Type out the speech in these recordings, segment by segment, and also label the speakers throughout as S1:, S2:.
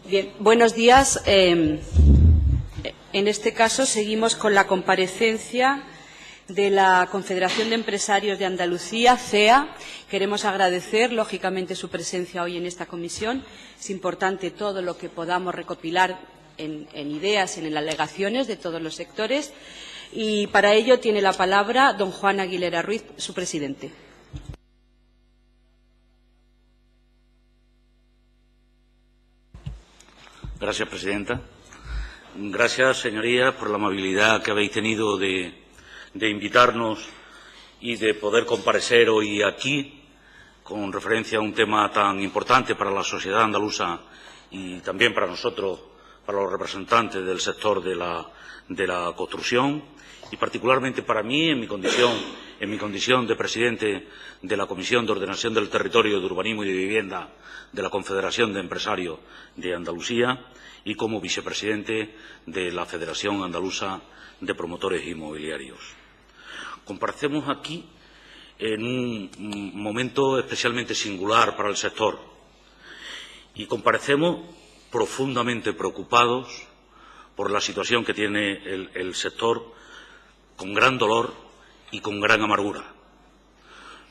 S1: Bien, buenos días. En este caso seguimos con la comparecencia de la Confederación de Empresarios de Andalucía, CEA. Queremos agradecer, lógicamente, su presencia hoy en esta comisión. Es importante todo lo que podamos recopilar en ideas, en alegaciones de todos los sectores. Y para ello tiene la palabra don Juan Aguilera Ruiz, su presidente.
S2: Gracias, presidenta. Gracias, señorías, por la amabilidad que habéis tenido de invitarnos y de poder comparecer hoy aquí con referencia a un tema tan importante para la sociedad andaluza y también para nosotros, para los representantes del sector de la construcción y particularmente para mí en mi condición de presidente de la Comisión de Ordenación del Territorio, de Urbanismo y de Vivienda de la Confederación de Empresarios de Andalucía y como vicepresidente de la Federación Andaluza de Promotores Inmobiliarios. Comparecemos aquí en un momento especialmente singular para el sector y comparecemos profundamente preocupados por la situación que tiene el sector, con gran dolor y con gran amargura,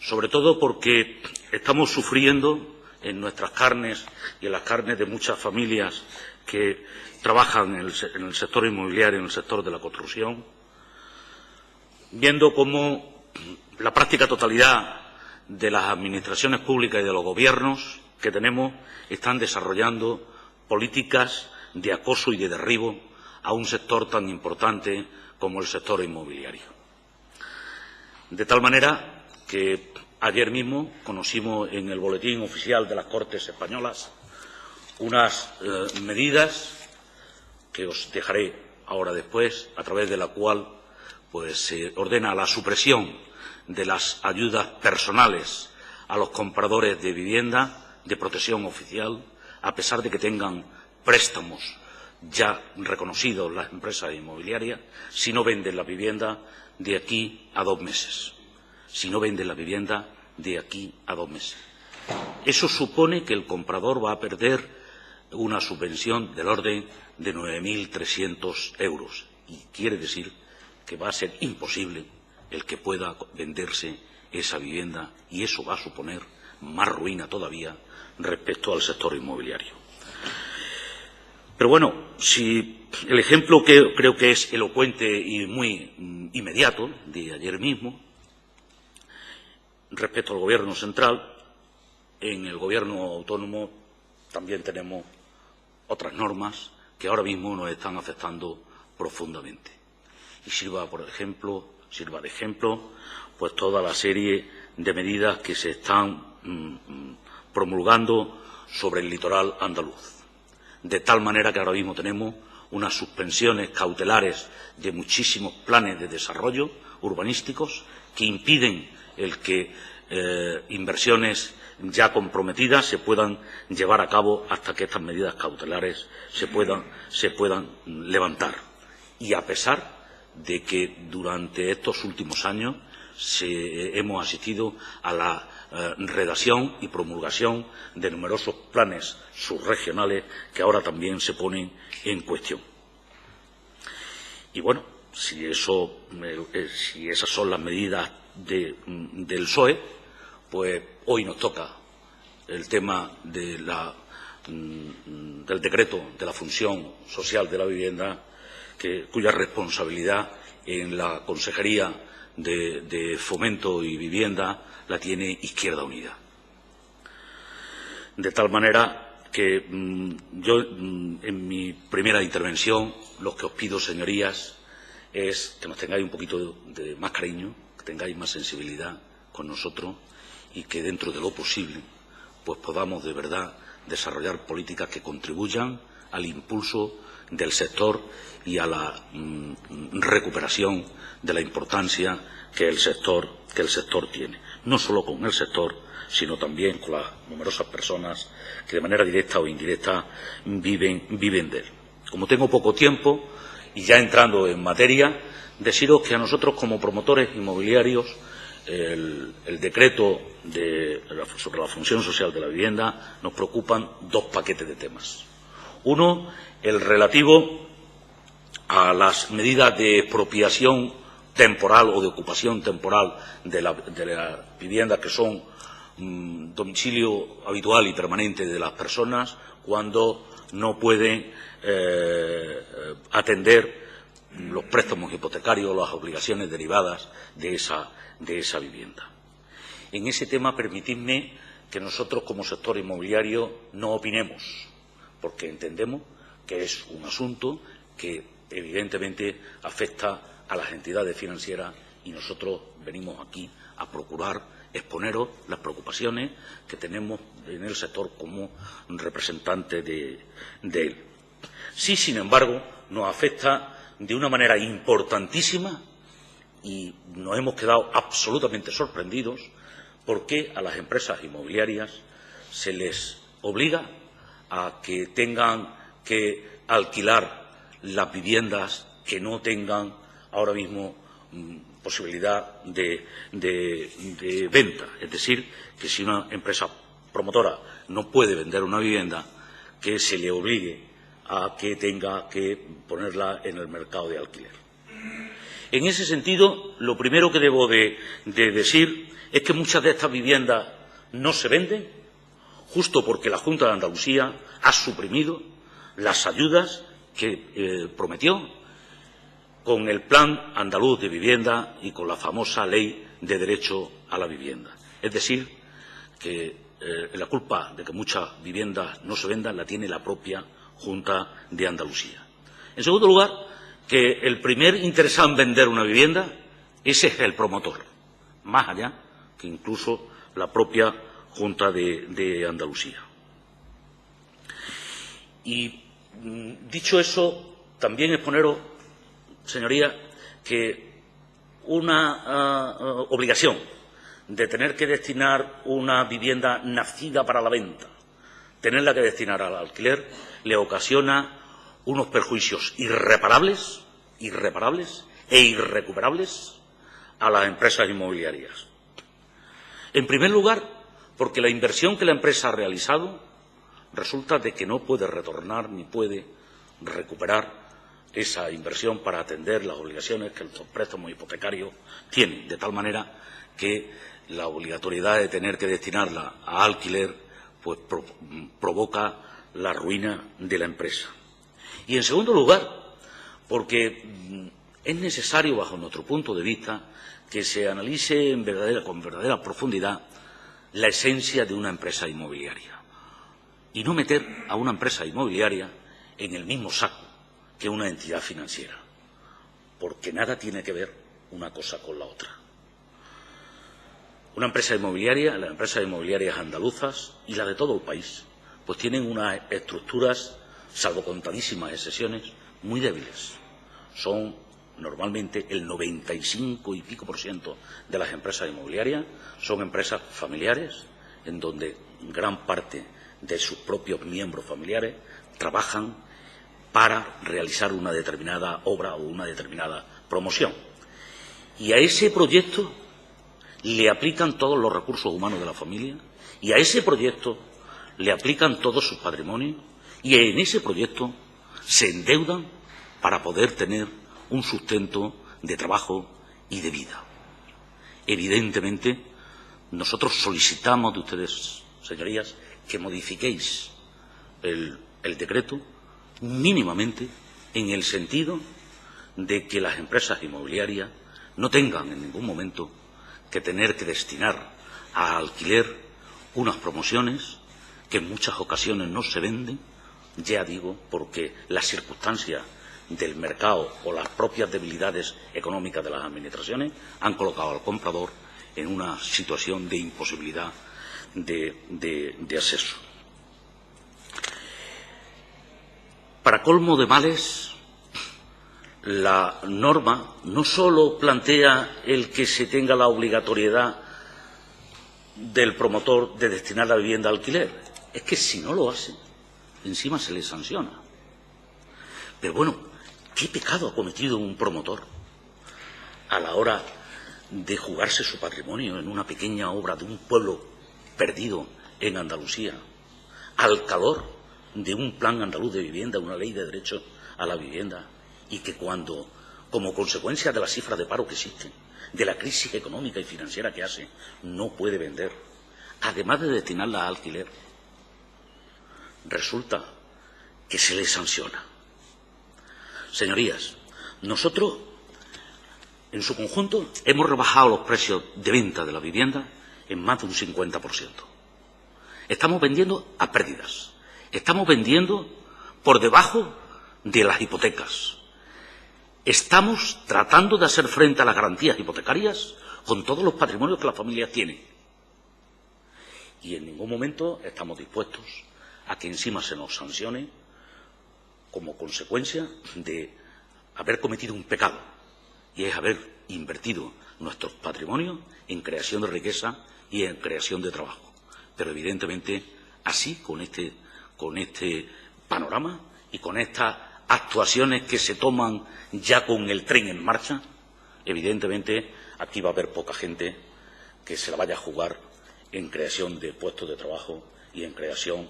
S2: sobre todo porque estamos sufriendo en nuestras carnes y en las carnes de muchas familias que trabajan en el sector inmobiliario, en el sector de la construcción, viendo cómo la práctica totalidad de las administraciones públicas y de los gobiernos que tenemos están desarrollando políticas de acoso y de derribo a un sector tan importante como el sector inmobiliario. De tal manera que ayer mismo conocimos en el Boletín Oficial de las Cortes Españolas unas medidas que os dejaré ahora después, a través de la cual se ordena la supresión de las ayudas personales a los compradores de vivienda de protección oficial, a pesar de que tengan préstamos ya reconocidos las empresas inmobiliarias, si no venden la vivienda de aquí a 2 meses. Si no venden la vivienda de aquí a 2 meses. Eso supone que el comprador va a perder una subvención del orden de 9.300 euros. Y quiere decir que va a ser imposible el que pueda venderse esa vivienda y eso va a suponer más ruina todavía respecto al sector inmobiliario. Pero bueno, si el ejemplo que creo que es elocuente y muy inmediato de ayer mismo, respecto al Gobierno central, en el Gobierno autónomo también tenemos otras normas que ahora mismo nos están afectando profundamente. Y sirva de ejemplo, pues toda la serie de medidas que se están promulgando sobre el litoral andaluz. De tal manera que ahora mismo tenemos unas suspensiones cautelares de muchísimos planes de desarrollo urbanísticos que impiden el que inversiones ya comprometidas se puedan llevar a cabo hasta que estas medidas cautelares se puedan levantar. Y a pesar de que durante estos últimos años hemos asistido a la redacción y promulgación de numerosos planes subregionales que ahora también se ponen en cuestión. Y bueno, si esas son las medidas del PSOE, pues hoy nos toca el tema del decreto de la función social de la vivienda, cuya responsabilidad en la Consejería de Fomento y Vivienda la tiene Izquierda Unida. De tal manera que yo, en mi primera intervención, lo que os pido, señorías, es que nos tengáis un poquito de más cariño, que tengáis más sensibilidad con nosotros y que dentro de lo posible pues podamos de verdad desarrollar políticas que contribuyan al impulso del sector y a la recuperación de la importancia que el sector tiene, no solo con el sector, sino también con las numerosas personas que de manera directa o indirecta viven de él. Como tengo poco tiempo y ya entrando en materia, deciros que a nosotros como promotores inmobiliarios el decreto sobre la función social de la vivienda nos preocupan 2 paquetes de temas. Uno, el relativo a las medidas de expropiación temporal o de ocupación temporal de la vivienda, que son domicilio habitual y permanente de las personas cuando no pueden atender los préstamos hipotecarios o las obligaciones derivadas de esa vivienda. En ese tema, permitidme que nosotros, como sector inmobiliario, no opinemos, porque entendemos que es un asunto que evidentemente afecta a las entidades financieras y nosotros venimos aquí a procurar exponeros las preocupaciones que tenemos en el sector como representantes de él. Sí, sin embargo, nos afecta de una manera importantísima y nos hemos quedado absolutamente sorprendidos porque a las empresas inmobiliarias se les obliga a que tengan que alquilar las viviendas que no tengan ahora mismo posibilidad de venta. Es decir, que si una empresa promotora no puede vender una vivienda, que se le obligue a que tenga que ponerla en el mercado de alquiler. En ese sentido, lo primero que debo de decir es que muchas de estas viviendas no se venden, justo porque la Junta de Andalucía ha suprimido las ayudas que prometió con el Plan Andaluz de Vivienda y con la famosa Ley de Derecho a la Vivienda. Es decir, que la culpa de que muchas viviendas no se vendan la tiene la propia Junta de Andalucía. En segundo lugar, que el primer interesado en vender una vivienda, ese es el promotor, más allá que incluso la propia Junta de Andalucía. Y dicho eso, también exponeros, señorías, que una obligación de tener que destinar una vivienda nacida para la venta, tenerla que destinar al alquiler, le ocasiona unos perjuicios irreparables e irrecuperables a las empresas inmobiliarias. En primer lugar, porque la inversión que la empresa ha realizado resulta de que no puede retornar ni puede recuperar esa inversión para atender las obligaciones que los préstamos hipotecarios tienen, de tal manera que la obligatoriedad de tener que destinarla a alquiler pues provoca la ruina de la empresa. Y en segundo lugar, porque es necesario, bajo nuestro punto de vista, que se analice con verdadera profundidad la esencia de una empresa inmobiliaria y no meter a una empresa inmobiliaria en el mismo saco que una entidad financiera, porque nada tiene que ver una cosa con la otra. Una empresa inmobiliaria, las empresas inmobiliarias andaluzas y las de todo el país, pues tienen unas estructuras, salvo contadísimas excepciones, muy débiles. Son normalmente el 95 y pico % de las empresas inmobiliarias son empresas familiares, en donde gran parte de sus propios miembros familiares trabajan para realizar una determinada obra o una determinada promoción. Y a ese proyecto le aplican todos los recursos humanos de la familia y a ese proyecto le aplican todos sus patrimonios y en ese proyecto se endeudan para poder tener un sustento de trabajo y de vida. Evidentemente, nosotros solicitamos de ustedes, señorías, que modifiquéis el decreto mínimamente en el sentido de que las empresas inmobiliarias no tengan en ningún momento que tener que destinar a alquiler unas promociones que en muchas ocasiones no se venden, ya digo, porque las circunstancias del mercado o las propias debilidades económicas de las administraciones han colocado al comprador en una situación de imposibilidad de acceso. Para colmo de males, la norma no solo plantea el que se tenga la obligatoriedad del promotor de destinar la vivienda a alquiler, es que si no lo hace, encima se le sanciona. Pero bueno, ¿qué pecado ha cometido un promotor a la hora de jugarse su patrimonio en una pequeña obra de un pueblo perdido en Andalucía, al calor de un plan andaluz de vivienda, una ley de derecho a la vivienda, y que cuando, como consecuencia de las cifras de paro que existen, de la crisis económica y financiera que hace, no puede vender, además de destinarla a alquiler, resulta que se le sanciona. Señorías, nosotros, en su conjunto, hemos rebajado los precios de venta de la vivienda en más de un 50%. Estamos vendiendo a pérdidas. Estamos vendiendo por debajo de las hipotecas. Estamos tratando de hacer frente a las garantías hipotecarias con todos los patrimonios que las familias tienen. Y en ningún momento estamos dispuestos a que encima se nos sancione como consecuencia de haber cometido un pecado, y es haber invertido nuestros patrimonios en creación de riqueza y en creación de trabajo. Pero evidentemente, así, con este panorama y con estas actuaciones que se toman ya con el tren en marcha, evidentemente aquí va a haber poca gente que se la vaya a jugar en creación de puestos de trabajo y en creación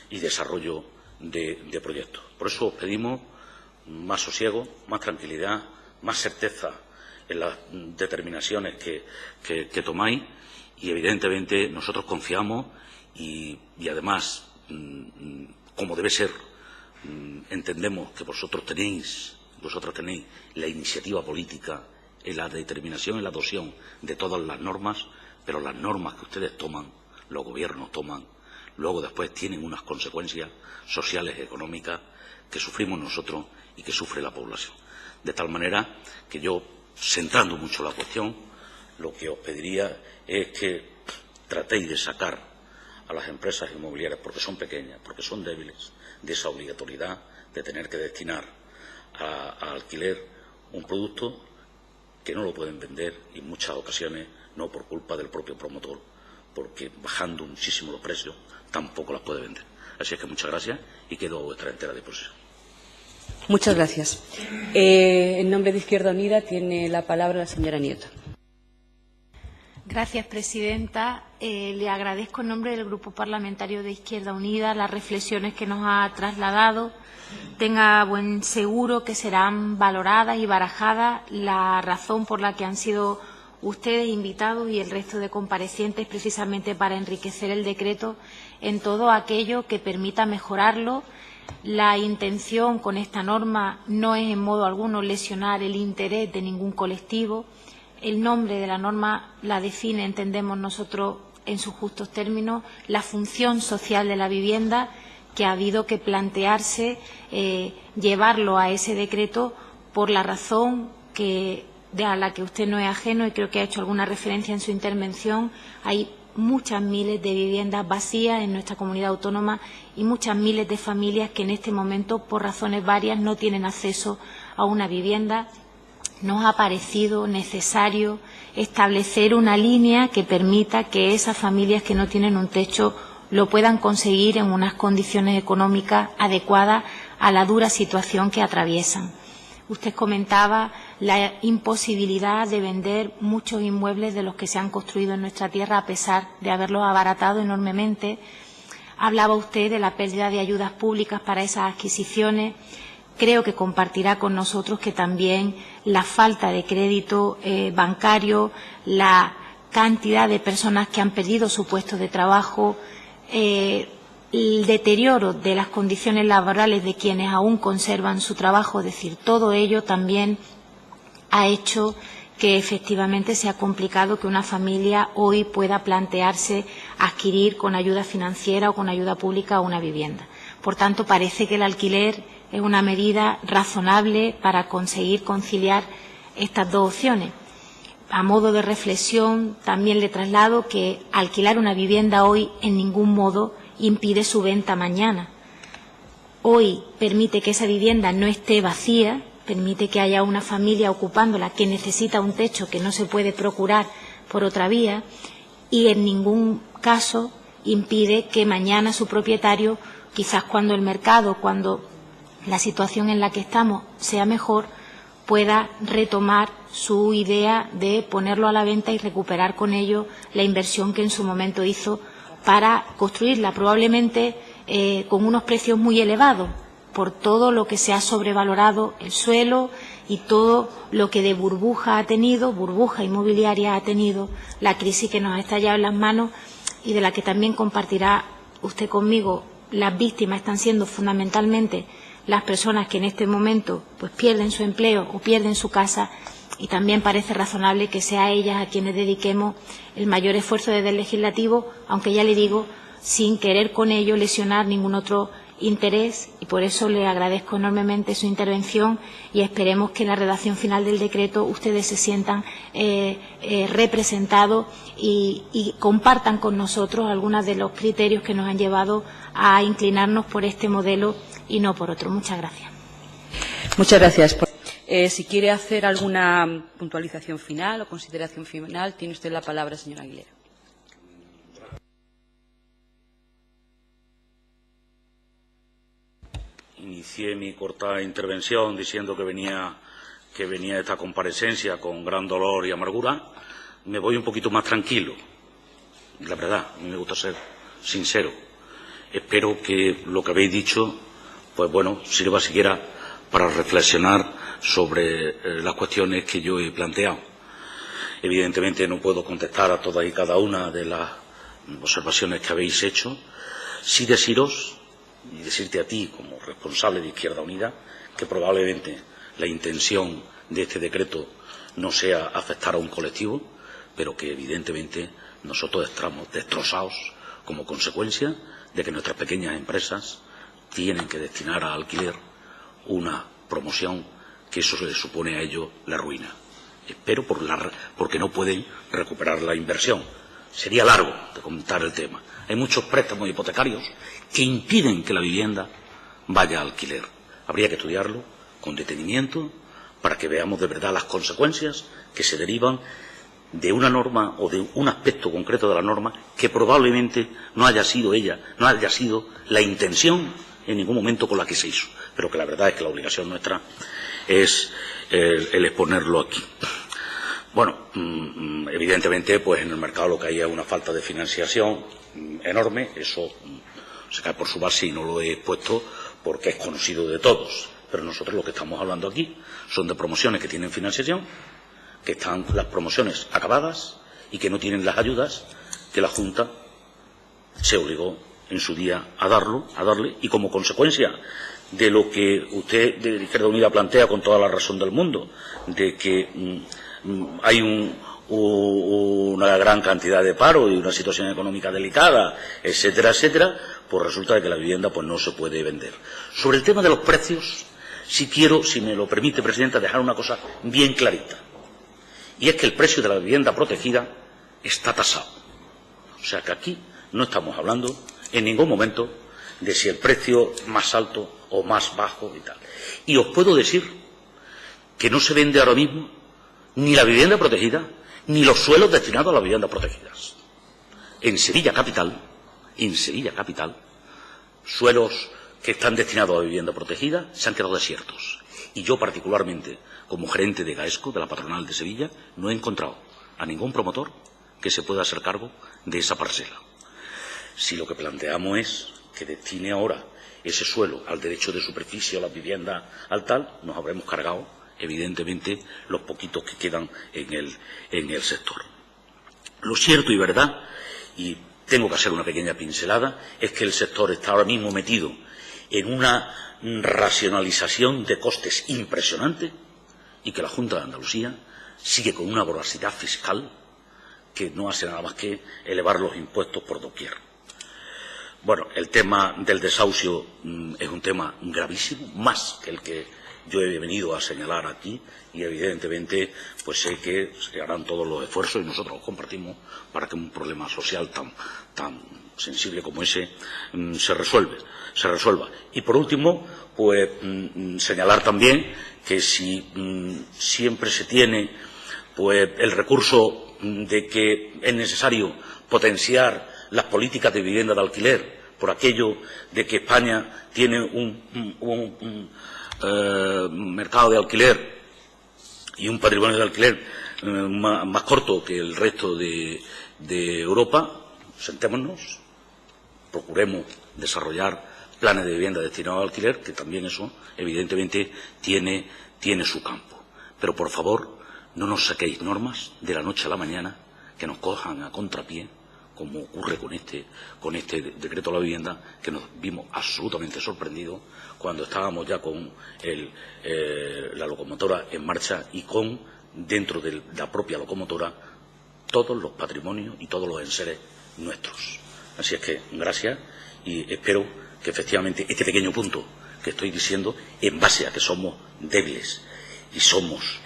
S2: y desarrollo de proyectos. Por eso os pedimos más sosiego, más tranquilidad, más certeza en las determinaciones que tomáis, y evidentemente nosotros confiamos y además, como debe ser, entendemos que vosotros tenéis la iniciativa política en la determinación, en la adopción de todas las normas, pero las normas que ustedes toman, los gobiernos toman, luego después tienen unas consecuencias sociales y económicas que sufrimos nosotros y que sufre la población. De tal manera que yo, centrando mucho la cuestión, lo que os pediría es que tratéis de sacar a las empresas inmobiliarias, porque son pequeñas, porque son débiles, de esa obligatoriedad de tener que destinar a alquiler un producto que no lo pueden vender, y en muchas ocasiones no por culpa del propio promotor, porque bajando muchísimo los precios tampoco las puede vender. Así es que muchas gracias y quedo a vuestra entera disposición.
S1: Muchas gracias. En nombre de Izquierda Unida tiene la palabra la señora Nieto.
S3: Gracias, presidenta. Le agradezco en nombre del Grupo Parlamentario de Izquierda Unida las reflexiones que nos ha trasladado. Tenga buen seguro que serán valoradas y barajadas la razón por la que han sido ustedes invitados y el resto de comparecientes precisamente para enriquecer el decreto en todo aquello que permita mejorarlo. La intención con esta norma no es en modo alguno lesionar el interés de ningún colectivo. El nombre de la norma la define, entendemos nosotros, en sus justos términos, la función social de la vivienda, que ha habido que plantearse llevarlo a ese decreto por la razón a la que usted no es ajeno, y creo que ha hecho alguna referencia en su intervención. Hay muchas miles de viviendas vacías en nuestra comunidad autónoma y muchas miles de familias que en este momento, por razones varias, no tienen acceso a una vivienda. Nos ha parecido necesario establecer una línea que permita que esas familias que no tienen un techo lo puedan conseguir en unas condiciones económicas adecuadas a la dura situación que atraviesan. Usted comentaba la imposibilidad de vender muchos inmuebles de los que se han construido en nuestra tierra, a pesar de haberlos abaratado enormemente. Hablaba usted de la pérdida de ayudas públicas para esas adquisiciones. Creo que compartirá con nosotros que también la falta de crédito bancario, la cantidad de personas que han perdido su puesto de trabajo, el deterioro de las condiciones laborales de quienes aún conservan su trabajo, es decir, todo ello también ha hecho que efectivamente sea complicado que una familia hoy pueda plantearse adquirir con ayuda financiera o con ayuda pública una vivienda. Por tanto, parece que el alquiler es una medida razonable para conseguir conciliar estas dos opciones. A modo de reflexión, también le traslado que alquilar una vivienda hoy en ningún modo impide su venta mañana. Hoy permite que esa vivienda no esté vacía, permite que haya una familia ocupándola que necesita un techo que no se puede procurar por otra vía, y en ningún caso impide que mañana su propietario, quizás cuando el mercado, cuando la situación en la que estamos sea mejor, pueda retomar su idea de ponerlo a la venta y recuperar con ello la inversión que en su momento hizo para construirla. Probablemente con unos precios muy elevados por todo lo que se ha sobrevalorado el suelo y todo lo que de burbuja inmobiliaria ha tenido la crisis que nos ha estallado en las manos y de la que también compartirá usted conmigo. Las víctimas están siendo fundamentalmente las personas que en este momento pues pierden su empleo o pierden su casa, y también parece razonable que sea a ellas a quienes dediquemos el mayor esfuerzo desde el legislativo, aunque ya le digo, sin querer con ello lesionar ningún otro interés, y por eso le agradezco enormemente su intervención y esperemos que en la redacción final del decreto ustedes se sientan representados y compartan con nosotros algunos de los criterios que nos han llevado a inclinarnos por este modelo y no por otro. Muchas gracias.
S1: Muchas gracias. Si quiere hacer alguna puntualización final o consideración final, tiene usted la palabra, señora Aguilera.
S2: Inicié mi corta intervención diciendo que venía esta comparecencia con gran dolor y amargura. Me voy un poquito más tranquilo. La verdad, a mí me gusta ser sincero. Espero que lo que habéis dicho, pues bueno, sirva siquiera para reflexionar sobre las cuestiones que yo he planteado. Evidentemente no puedo contestar a todas y cada una de las observaciones que habéis hecho. Sí deciros y decirte a ti, como responsable de Izquierda Unida, que probablemente la intención de este decreto no sea afectar a un colectivo, pero que evidentemente nosotros estamos destrozados como consecuencia de que nuestras pequeñas empresas tienen que destinar a alquiler una promoción que eso le supone a ellos la ruina. Espero porque no pueden recuperar la inversión. Sería largo de comentar el tema. Hay muchos préstamos hipotecarios que impiden que la vivienda vaya a alquiler. Habría que estudiarlo con detenimiento para que veamos de verdad las consecuencias que se derivan de una norma o de un aspecto concreto de la norma que probablemente no haya sido la intención en ningún momento con la que se hizo, pero que la verdad es que la obligación nuestra es el exponerlo aquí. Bueno, evidentemente, pues en el mercado lo que hay es una falta de financiación enorme. Eso se cae por su base y no lo he expuesto porque es conocido de todos. Pero nosotros lo que estamos hablando aquí son de promociones que tienen financiación, que están las promociones acabadas y que no tienen las ayudas que la Junta se obligó en su día a darle, y como consecuencia de lo que usted de Izquierda Unida plantea con toda la razón del mundo, de que hay una gran cantidad de paro y una situación económica delicada, etcétera, etcétera, pues resulta de que la vivienda pues no se puede vender. Sobre el tema de los precios, sí quiero, si me lo permite, Presidenta, dejar una cosa bien clarita. Y es que el precio de la vivienda protegida está tasado. O sea que aquí no estamos hablando en ningún momento de si el precio más alto o más bajo y tal. Y os puedo decir que no se vende ahora mismo ni la vivienda protegida ni los suelos destinados a las viviendas protegidas. En Sevilla capital, suelos que están destinados a vivienda protegida se han quedado desiertos. Y yo particularmente, como gerente de Gaesco, de la patronal de Sevilla, no he encontrado a ningún promotor que se pueda hacer cargo de esa parcela. Si lo que planteamos es que destine ahora ese suelo al derecho de superficie o la vivienda al tal, nos habremos cargado, evidentemente, los poquitos que quedan en el sector. Lo cierto y verdad, y tengo que hacer una pequeña pincelada, es que el sector está ahora mismo metido en una racionalización de costes impresionante y que la Junta de Andalucía sigue con una voracidad fiscal que no hace nada más que elevar los impuestos por doquier. Bueno, el tema del desahucio es un tema gravísimo, más que el que yo he venido a señalar aquí, y evidentemente pues sé que se harán todos los esfuerzos y nosotros los compartimos para que un problema social tan sensible como ese se resuelva. Y por último, pues señalar también que si siempre se tiene pues el recurso de que es necesario potenciar las políticas de vivienda de alquiler por aquello de que España tiene un mercado de alquiler y un patrimonio de alquiler más corto que el resto de Europa, sentémonos, procuremos desarrollar planes de vivienda destinados al alquiler, que también eso, evidentemente, tiene su campo. Pero, por favor, no nos saquéis normas de la noche a la mañana que nos cojan a contrapié, como ocurre con este decreto de la vivienda, que nos vimos absolutamente sorprendidos cuando estábamos ya con la locomotora en marcha y con, dentro de la propia locomotora, todos los patrimonios y todos los enseres nuestros. Así es que, gracias, y espero que efectivamente este pequeño punto que estoy diciendo, en base a que somos débiles y somos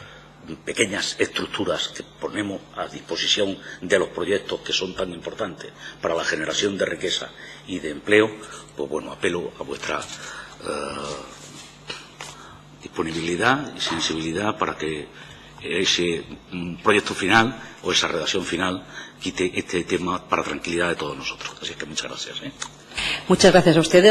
S2: pequeñas estructuras que ponemos a disposición de los proyectos que son tan importantes para la generación de riqueza y de empleo, pues bueno, apelo a vuestra disponibilidad y sensibilidad para que ese proyecto final o esa redacción final quite este tema para tranquilidad de todos nosotros. Así es que muchas gracias.
S1: Muchas gracias a ustedes.